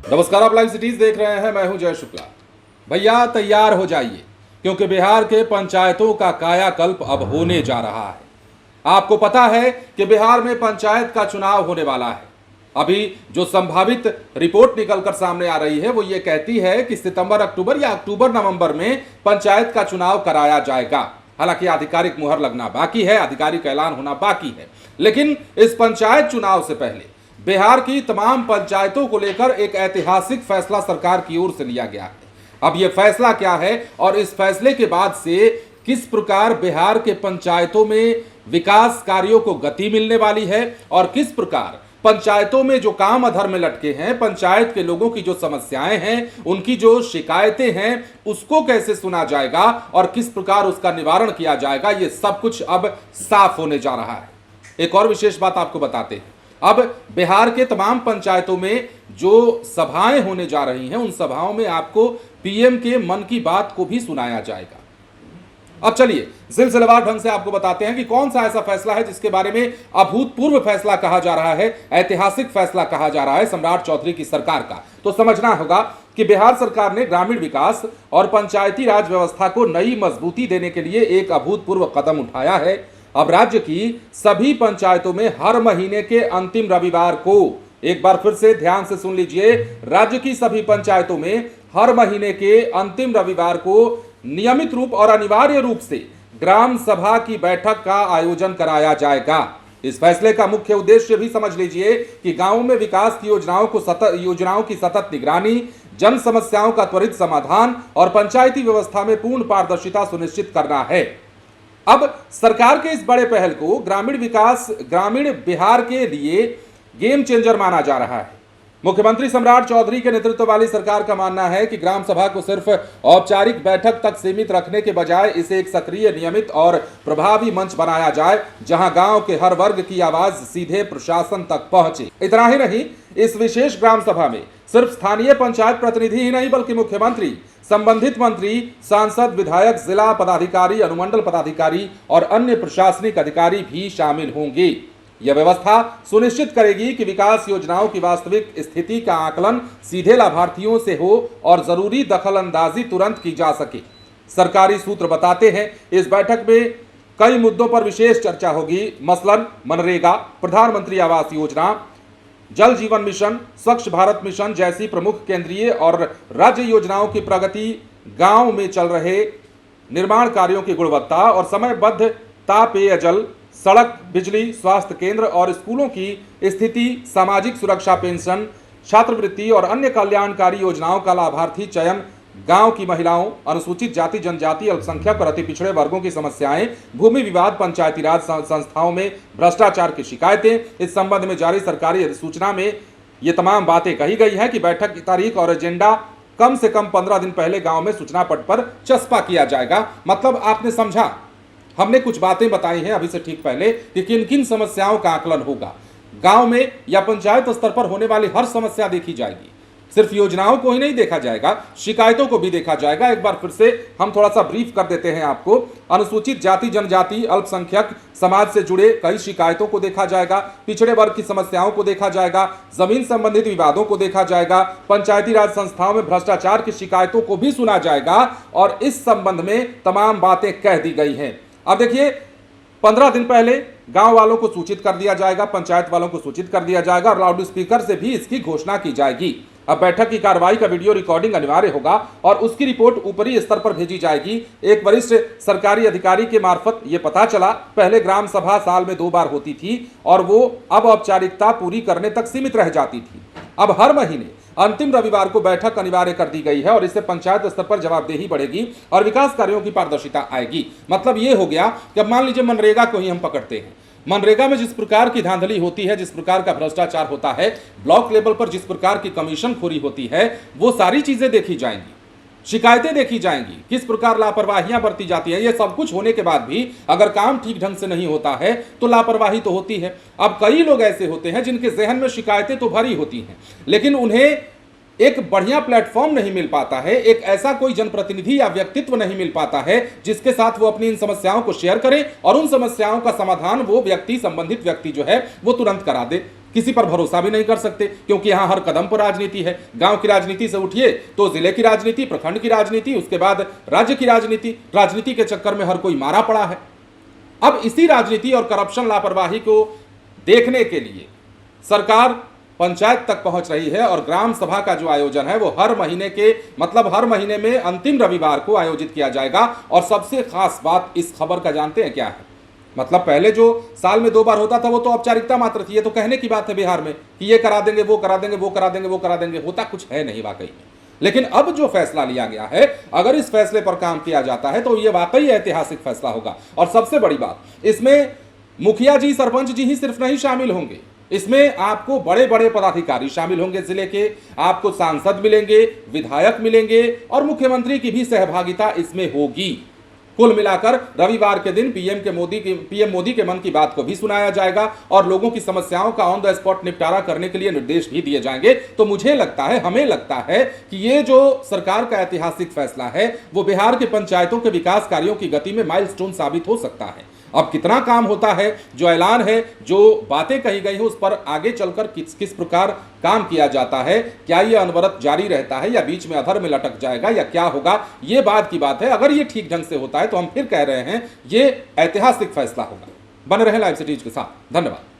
नमस्कार, आप live cities देख रहे हैं। मैं हूं जय शुक्ला। भैया तैयार हो जाइए, क्योंकि बिहार के पंचायतों का कायाकल्प अब होने जा रहा है। आपको पता है कि बिहार में पंचायत का चुनाव होने वाला है। अभी जो संभावित रिपोर्ट निकलकर सामने आ रही है वो ये कहती है कि सितंबर अक्टूबर या अक्टूबर नवंबर में पंचायत का चुनाव कराया जाएगा। हालांकि आधिकारिक मुहर लगना बाकी है, आधिकारिक ऐलान होना बाकी है, लेकिन इस पंचायत चुनाव से पहले बिहार की तमाम पंचायतों को लेकर एक ऐतिहासिक फैसला सरकार की ओर से लिया गया है। अब यह फैसला क्या है और इस फैसले के बाद से किस प्रकार बिहार के पंचायतों में विकास कार्यों को गति मिलने वाली है और किस प्रकार पंचायतों में जो काम अधर में लटके हैं, पंचायत के लोगों की जो समस्याएं हैं, उनकी जो शिकायतें हैं, उसको कैसे सुना जाएगा और किस प्रकार उसका निवारण किया जाएगा, ये सब कुछ अब साफ होने जा रहा है। एक और विशेष बात आपको बताते हैं। अब बिहार के तमाम पंचायतों में जो सभाएं होने जा रही हैं, उन सभाओं में आपको पीएम के मन की बात को भी सुनाया जाएगा। अब चलिए सिलसिलेवार ढंग से आपको बताते हैं कि कौन सा ऐसा फैसला है जिसके बारे में अभूतपूर्व फैसला कहा जा रहा है, ऐतिहासिक फैसला कहा जा रहा है सम्राट चौधरी की सरकार का। तो समझना होगा कि बिहार सरकार ने ग्रामीण विकास और पंचायती राज व्यवस्था को नई मजबूती देने के लिए एक अभूतपूर्व कदम उठाया है। अब राज्य की सभी पंचायतों में हर महीने के अंतिम रविवार को, एक बार फिर से ध्यान से सुन लीजिए, राज्य की सभी पंचायतों में हर महीने के अंतिम रविवार को नियमित रूप और अनिवार्य रूप से ग्राम सभा की बैठक का आयोजन कराया जाएगा। इस फैसले का मुख्य उद्देश्य भी समझ लीजिए कि गांवों में विकास की योजनाओं की सतत निगरानी, जन समस्याओं का त्वरित समाधान और पंचायती व्यवस्था में पूर्ण पारदर्शिता सुनिश्चित करना है। अब सरकार के इस बड़े पहल को ग्रामीण बिहार के लिए गेम चेंजर माना जा रहा है। मुख्यमंत्री सम्राट चौधरी के नेतृत्व वाली सरकार का मानना है कि ग्राम सभा को सिर्फ औपचारिक बैठक तक सीमित रखने के बजाय इसे एक सक्रिय, नियमित और प्रभावी मंच बनाया जाए, जहां गांव के हर वर्ग की आवाज सीधे प्रशासन तक पहुंचे। इतना ही नहीं, इस विशेष ग्राम सभा में सिर्फ स्थानीय पंचायत प्रतिनिधि ही नहीं बल्कि मुख्यमंत्री, संबंधित मंत्री, सांसद, विधायक, जिला पदाधिकारी, अनुमंडल पदाधिकारी और अन्य प्रशासनिक अधिकारी भी शामिल होंगे। यह व्यवस्था सुनिश्चित करेगी कि विकास योजनाओं की वास्तविक स्थिति का आकलन सीधे लाभार्थियों से हो और जरूरी दखलंदाजी तुरंत की जा सके। सरकारी सूत्र बताते हैं इस बैठक में कई मुद्दों पर विशेष चर्चा होगी, मसलन मनरेगा, प्रधानमंत्री आवास योजना, जल जीवन मिशन, स्वच्छ भारत मिशन जैसी प्रमुख केंद्रीय और राज्य योजनाओं की प्रगति, गांव में चल रहे निर्माण कार्यों की गुणवत्ता और समयबद्धता, पेयजल, सड़क, बिजली, स्वास्थ्य केंद्र और स्कूलों की स्थिति, सामाजिक सुरक्षा पेंशन, छात्रवृत्ति और अन्य कल्याणकारी योजनाओं का लाभार्थी चयन, गांव की महिलाओं, अनुसूचित जाति जनजाति, अल्पसंख्यक और अति पिछड़े वर्गों की समस्याएं, भूमि विवाद, पंचायती राज संस्थाओं में भ्रष्टाचार की शिकायतें। इस संबंध में जारी सरकारी अधिसूचना में ये तमाम बातें कही गई हैं कि बैठक की तारीख और एजेंडा कम से कम 15 दिन पहले गांव में सूचना पट पर चस्पा किया जाएगा। मतलब आपने समझा, हमने कुछ बातें बताई हैं अभी से ठीक पहले कि किन किन समस्याओं का आकलन होगा। गांव में या पंचायत स्तर पर होने वाली हर समस्या देखी जाएगी। सिर्फ योजनाओं को ही नहीं देखा जाएगा, शिकायतों को भी देखा जाएगा। एक बार फिर से हम थोड़ा सा ब्रीफ कर देते हैं आपको। अनुसूचित जाति जनजाति, अल्पसंख्यक समाज से जुड़े कई शिकायतों को देखा जाएगा, पिछड़े वर्ग की समस्याओं को देखा जाएगा, जमीन संबंधित विवादों को देखा जाएगा, पंचायती राज संस्थाओं में भ्रष्टाचार की शिकायतों को भी सुना जाएगा और इस संबंध में तमाम बातें कह दी गई हैं। अब देखिए, 15 दिन पहले गांव वालों को सूचित कर दिया जाएगा, पंचायत वालों को सूचित कर दिया जाएगा और लाउड स्पीकर से भी इसकी घोषणा की जाएगी। अब बैठक की कार्रवाई का वीडियो रिकॉर्डिंग अनिवार्य होगा और उसकी रिपोर्ट ऊपरी स्तर पर भेजी जाएगी। एक वरिष्ठ सरकारी अधिकारी के मार्फत यह पता चला, पहले ग्राम सभा साल में 2 बार होती थी और वो अब औपचारिकता पूरी करने तक सीमित रह जाती थी। अब हर महीने अंतिम रविवार को बैठक अनिवार्य कर दी गई है और इससे पंचायत स्तर पर जवाबदेही बढ़ेगी और विकास कार्यों की पारदर्शिता आएगी। मतलब ये हो गया कि अब मान लीजिए मनरेगा को ही हम पकड़ते हैं। मनरेगा में जिस प्रकार की धांधली होती है, जिस प्रकार का भ्रष्टाचार होता है, ब्लॉक लेवल पर जिस प्रकार की कमीशन खोरी होती है, वो सारी चीजें देखी जाएंगी, शिकायतें देखी जाएंगी, किस प्रकार लापरवाहियां बरती जाती है। ये सब कुछ होने के बाद भी अगर काम ठीक ढंग से नहीं होता है तो लापरवाही तो होती है। अब कई लोग ऐसे होते हैं जिनके जहन में शिकायतें तो भरी होती हैं, लेकिन उन्हें एक बढ़िया प्लेटफॉर्म नहीं मिल पाता है, एक ऐसा कोई जनप्रतिनिधि या व्यक्तित्व नहीं मिल पाता है जिसके साथ वो अपनी इन समस्याओं को शेयर करे और उन समस्याओं का समाधान वो व्यक्ति, संबंधित व्यक्ति जो है वो तुरंत करा दे। किसी पर भरोसा भी नहीं कर सकते, क्योंकि यहां हर कदम पर राजनीति है। गांव की राजनीति से उठिए तो जिले की राजनीति, प्रखंड की राजनीति, उसके बाद राज्य की राजनीति। राजनीति के चक्कर में हर कोई मारा पड़ा है। अब इसी राजनीति और करप्शन, लापरवाही को देखने के लिए सरकार पंचायत तक पहुंच रही है और ग्राम सभा का जो आयोजन है वो हर महीने में अंतिम रविवार को आयोजित किया जाएगा। और सबसे खास बात इस खबर का जानते हैं क्या है? मतलब पहले जो साल में 2 बार होता था वो तो औपचारिकता मात्र थी। ये तो कहने की बात है बिहार में कि ये करा देंगे, वो करा देंगे, वो करा देंगे, वो करा देंगे, होता कुछ है नहीं वाकई में। लेकिन अब जो फैसला लिया गया है, अगर इस फैसले पर काम किया जाता है तो ये वाकई ऐतिहासिक फैसला होगा। और सबसे बड़ी बात, इसमें मुखिया जी, सरपंच जी ही सिर्फ नहीं शामिल होंगे, इसमें आपको बड़े बड़े पदाधिकारी शामिल होंगे जिले के, आपको सांसद मिलेंगे, विधायक मिलेंगे और मुख्यमंत्री की भी सहभागिता इसमें होगी। कुल मिलाकर रविवार के दिन पीएम मोदी के मन की बात को भी सुनाया जाएगा और लोगों की समस्याओं का ऑन द स्पॉट निपटारा करने के लिए निर्देश भी दिए जाएंगे। तो हमें लगता है कि ये जो सरकार का ऐतिहासिक फैसला है वो बिहार के पंचायतों के विकास कार्यों की गति में माइलस्टोन साबित हो सकता है। अब कितना काम होता है, जो ऐलान है, जो बातें कही गई हैं, उस पर आगे चलकर किस प्रकार काम किया जाता है, क्या ये अनवरत जारी रहता है या बीच में अधर में लटक जाएगा या क्या होगा, ये बात की बात है। अगर ये ठीक ढंग से होता है तो हम फिर कह रहे हैं ये ऐतिहासिक फैसला होगा। बने रहें लाइव सिटीज के साथ। धन्यवाद।